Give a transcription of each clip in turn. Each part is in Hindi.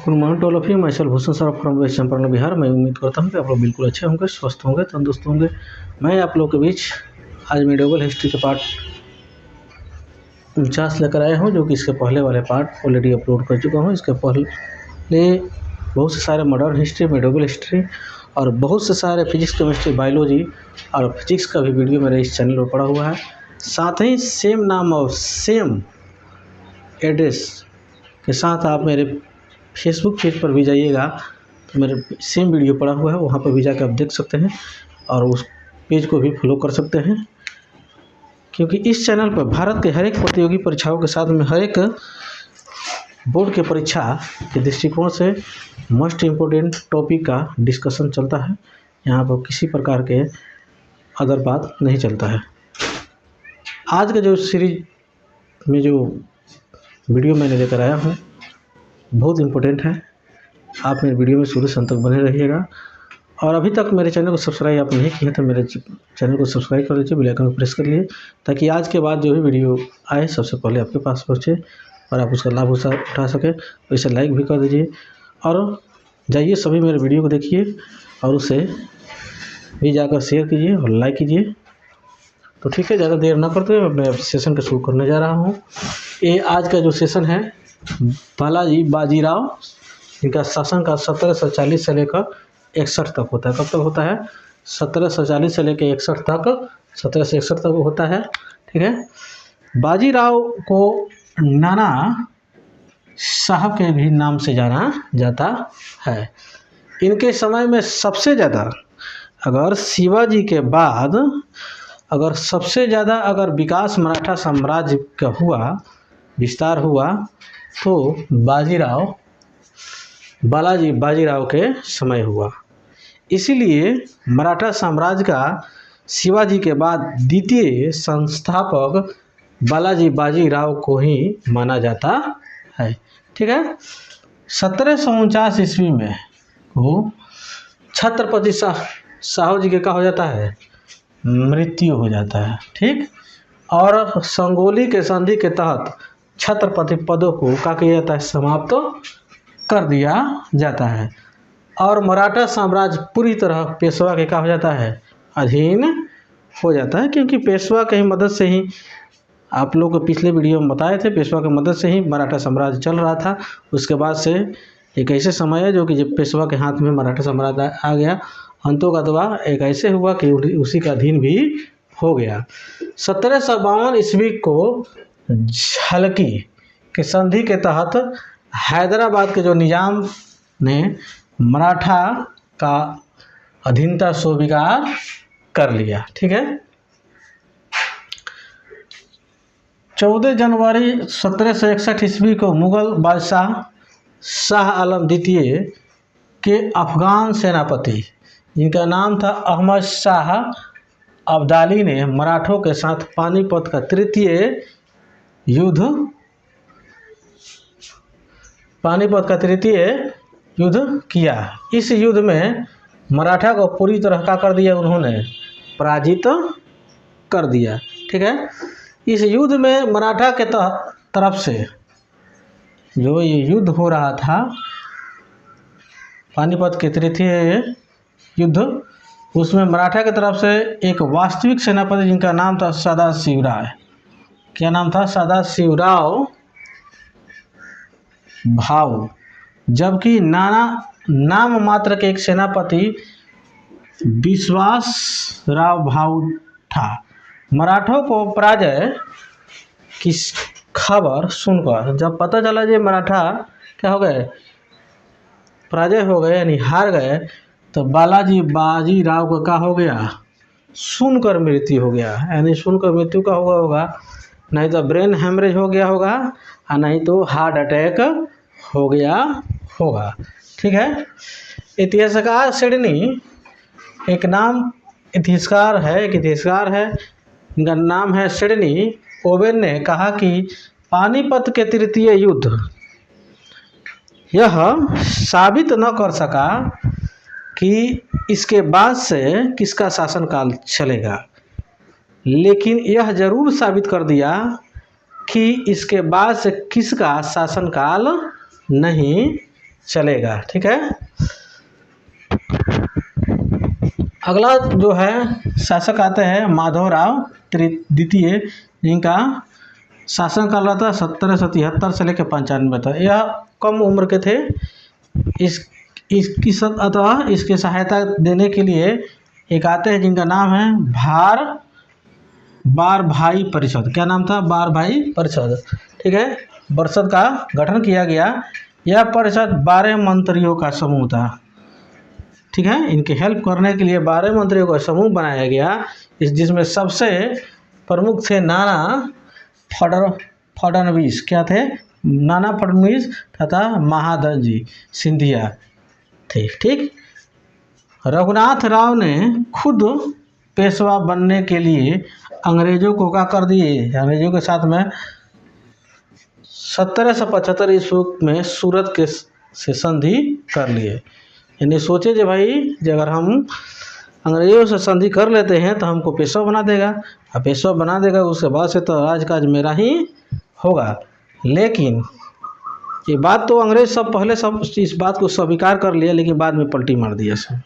Good morning to all of you. Myself Bhushan sir from West Champaran Bihar. मैं उम्मीद करता हूँ कि आप लोग बिल्कुल अच्छे होंगे, स्वस्थ होंगे, तंदुरुस्त होंगे। मैं आप लोगों के बीच आज मेडिवल हिस्ट्री के पार्ट 49 लेकर आया हूँ, जो कि इसके पहले वाले पार्ट ऑलरेडी अपलोड कर चुका हूँ। इसके पहले बहुत से सारे मॉडर्न हिस्ट्री, मेडिवल हिस्ट्री और बहुत से सारे फिजिक्स, केमिस्ट्री, बायोलॉजी और फिजिक्स का भी वीडियो मेरे इस चैनल पर पड़ा हुआ है। साथ ही सेम नाम और सेम एड्रेस के साथ आप मेरे फेसबुक पेज पर भी जाइएगा तो मेरे सेम वीडियो पड़ा हुआ है, वहाँ पर भी जाकर आप देख सकते हैं और उस पेज को भी फॉलो कर सकते हैं। क्योंकि इस चैनल पर भारत के हर एक प्रतियोगी परीक्षाओं के साथ में हर एक बोर्ड के परीक्षा के दृष्टिकोण से मोस्ट इम्पोर्टेंट टॉपिक का डिस्कशन चलता है। यहाँ पर किसी प्रकार के अदर बात नहीं चलता है। आज का जो सीरीज में जो वीडियो मैंने लेकर आया हूँ बहुत इम्पोर्टेंट है। आप मेरे वीडियो में शुरू से अंत तक बने रहिएगा। और अभी तक मेरे चैनल को सब्सक्राइब आप नहीं किए तो मेरे चैनल को सब्सक्राइब कर लीजिए, बेल आइकन को प्रेस कर लीजिए, ताकि आज के बाद जो भी वीडियो आए सबसे पहले आपके पास पहुँचे और आप उसका लाभ उठा सकें। तो इसे लाइक भी कर दीजिए और जाइए सभी मेरे वीडियो को देखिए और उसे भी जाकर शेयर कीजिए और लाइक कीजिए। तो ठीक है, ज़्यादा देर ना करते हुए मैं सेशन को शुरू करने जा रहा हूँ। ये आज का जो सेशन है बालाजी बाजीराव, इनका शासन का 1740 से लेकर 61 तक होता है। कब तक होता है? 1740 से लेकर 61 तक, 17 से 61 तक होता है। ठीक है। बाजीराव को नाना साहब के भी नाम से जाना जाता है। इनके समय में सबसे ज़्यादा अगर शिवाजी के बाद अगर सबसे ज़्यादा अगर विकास मराठा साम्राज्य का हुआ, विस्तार हुआ, तो बालाजी बाजीराव के समय हुआ। इसीलिए मराठा साम्राज्य का शिवाजी के बाद द्वितीय संस्थापक बालाजी बाजीराव को ही माना जाता है। ठीक है। 1749 ईस्वी में वो छत्रपति साहू जी के क्या हो जाता है? मृत्यु हो जाता है। ठीक। और संगोली के संधि के तहत छत्रपति पदों को क्या किया जाता है? समाप्त कर दिया जाता है और मराठा साम्राज्य पूरी तरह पेशवा के क्या हो जाता है? अधीन हो जाता है। क्योंकि पेशवा की मदद से ही, आप लोग को पिछले वीडियो में बताए थे, पेशवा की मदद से ही मराठा साम्राज्य चल रहा था। उसके बाद से एक ऐसे समय है जो कि जब पेशवा के हाथ में मराठा साम्राज्य आ गया, अंतोगतवा एक ऐसे हुआ कि उसी का अधीन भी हो गया। 1752 ईस्वी को झलकी के संधि के तहत हैदराबाद के जो निजाम ने मराठा का अधीनता स्वीकार कर लिया। ठीक है। 14 जनवरी 1761 ईस्वी को मुगल बादशाह शाह आलम द्वितीय के अफगान सेनापति, जिनका नाम था अहमद शाह अब्दाली, ने मराठों के साथ पानीपत का तृतीय युद्ध किया। इस युद्ध में मराठा को पूरी तरह का कर दिया, उन्होंने पराजित कर दिया। ठीक है। इस युद्ध में मराठा के तरफ से जो ये युद्ध हो रहा था, पानीपत के तृतीय युद्ध, उसमें मराठा की तरफ से एक वास्तविक सेनापति जिनका नाम था सदाशिवराव। क्या नाम था? सदाशिवराव भाऊ। जबकि नाम मात्र के एक सेनापति विश्वास राव भाऊ था। मराठों को पराजय की खबर सुनकर जब पता चला कि मराठा क्या हो गए? पराजय हो गए, यानी हार गए, तो बालाजी बाजीराव को क्या हो गया? सुनकर मृत्यु हो गया। यानी सुनकर मृत्यु का होगा, नहीं तो ब्रेन हेमरेज हो गया होगा और नहीं तो हार्ट अटैक हो गया होगा। ठीक है। इतिहासकार सिडनी एक इतिहासकार है, इनका नाम है सिडनी ओवेन, ने कहा कि पानीपत के तृतीय युद्ध यह साबित न कर सका कि इसके बाद से किसका शासनकाल चलेगा, लेकिन यह जरूर साबित कर दिया कि इसके बाद से किसका शासनकाल नहीं चलेगा। ठीक है, अगला जो है शासक आते हैं माधवराव द्वितीय, जिनका शासन काल रहा था 1773 से लेकर 95 तक। यह कम उम्र के थे। इसकी सहायता देने के लिए एक आते हैं जिनका नाम है बार भाई परिषद। क्या नाम था? बार भाई परिषद। ठीक है, परिषद का गठन किया गया। यह परिषद 12 मंत्रियों का समूह था। ठीक है, इनकी हेल्प करने के लिए 12 मंत्रियों का समूह बनाया गया, जिसमें सबसे प्रमुख थे नाना फडणवीस। क्या थे? नाना फडणवीस तथा महादजी सिंधिया थे। ठीक, रघुनाथ राव ने खुद पेशवा बनने के लिए अंग्रेजों को क्या कर दिए? अंग्रेजों के साथ में 1775 ईस्वी में सूरत के से संधि कर लिए। यानी सोचे जो भाई, अगर हम अंग्रेजों से संधि कर लेते हैं तो हमको पेशवा बना देगा, और पेशवा बना देगा उसके बाद से तो राजकाज मेरा ही होगा। लेकिन ये बात तो अंग्रेज सब पहले सब इस बात को स्वीकार कर लिया, लेकिन बाद में पलटी मार दिया। सब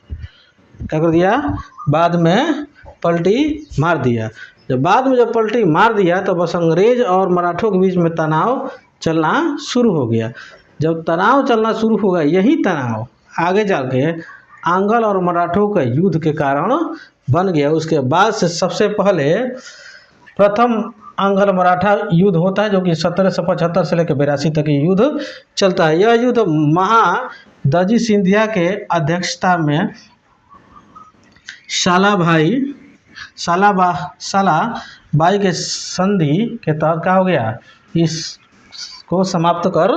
क्या कर दिया? बाद में पलटी मार दिया। जब पलटी मार दिया तो बस अंग्रेज और मराठों के बीच में तनाव चलना शुरू हो गया। जब तनाव चलना शुरू हो गया, यही तनाव आगे चल के आंग्ल और मराठों के युद्ध के कारण बन गया। उसके बाद से सबसे पहले प्रथम आंग्ल मराठा युद्ध होता है, जो कि 1775 से लेकर 82 तक ये युद्ध चलता है। यह युद्ध महादजी सिंधिया के अध्यक्षता में सालाबाई के संधि के तहत क्या हो गया? इसको समाप्त कर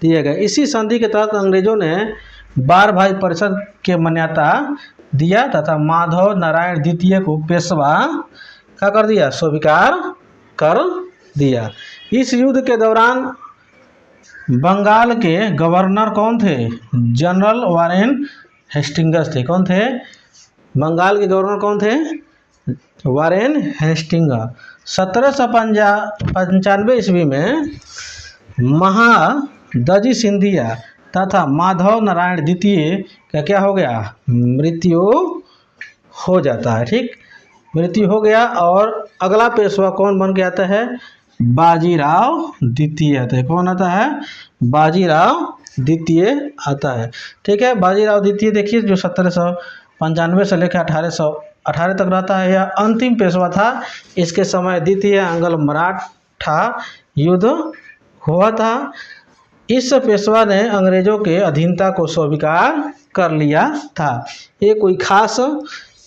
दिया गया। इसी संधि के तहत अंग्रेजों ने बार भाई परिषद के मान्यता दिया तथा माधव नारायण द्वितीय को पेशवा क्या कर दिया? स्वीकार कर दिया। इस युद्ध के दौरान बंगाल के गवर्नर कौन थे? जनरल वारेन हेस्टिंग्स थे। कौन थे? बंगाल के गवर्नर कौन थे? Warren Hastings. 1795 ईस्वी में महादजी सिंधिया तथा माधव नारायण द्वितीय का क्या हो गया? मृत्यु हो जाता है। ठीक, मृत्यु हो गया। और अगला पेशवा कौन बन के आता है? बाजीराव द्वितीय आता है। कौन आता है? बाजीराव द्वितीय आता है। ठीक है, बाजीराव द्वितीय देखिए, जो 1795 से लेकर 1818 तक रहता है। यह अंतिम पेशवा था। इसके समय द्वितीय आंग्ल मराठा युद्ध हुआ था। इस पेशवा ने अंग्रेजों के अधीनता को स्वीकार कर लिया था। ये कोई खास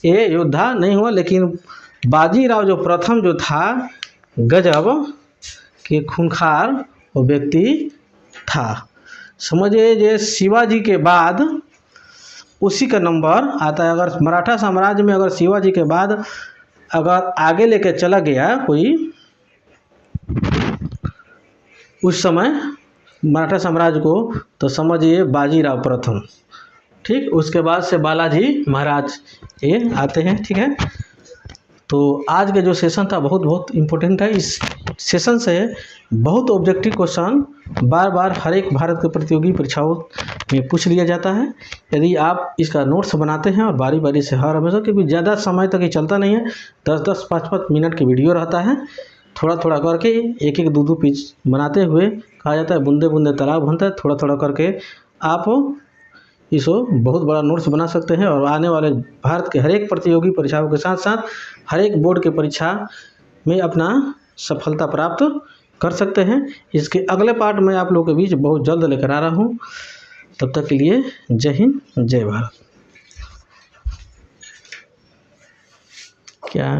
ये योद्धा नहीं हुआ, लेकिन बाजीराव जो प्रथम जो था, गजब के खूंखार वो व्यक्ति था। समझिए, ये शिवाजी के बाद उसी का नंबर आता है। अगर मराठा साम्राज्य में अगर शिवाजी के बाद अगर आगे लेके चला गया कोई उस समय मराठा साम्राज्य को, तो समझिए बाजीराव प्रथम। ठीक, उसके बाद से बालाजी महाराज ये आते हैं। ठीक है, तो आज का जो सेशन था बहुत इम्पोर्टेंट है। इस सेशन से बहुत ऑब्जेक्टिव क्वेश्चन बार बार हर एक भारत के प्रतियोगी परीक्षाओं में पूछ लिया जाता है। यदि आप इसका नोट्स बनाते हैं और बारी बारी से हर हमेशा, क्योंकि ज़्यादा समय तक ये चलता नहीं है, 10-10, 5-5 मिनट की वीडियो रहता है। थोड़ा थोड़ा करके एक 2-2 पीस बनाते हुए, कहा जाता है बूंदे बूंदे तालाब बनता है। थोड़ा थोड़ा करके आप इसको बहुत बड़ा नोट्स बना सकते हैं, और आने वाले भारत के हर एक प्रतियोगी परीक्षाओं के साथ साथ हर एक बोर्ड के परीक्षा में अपना सफलता प्राप्त कर सकते हैं। इसके अगले पार्ट में आप लोगों के बीच बहुत जल्द लेकर आ रहा हूँ। तब तक के लिए जय हिंद, जय भारत। क्या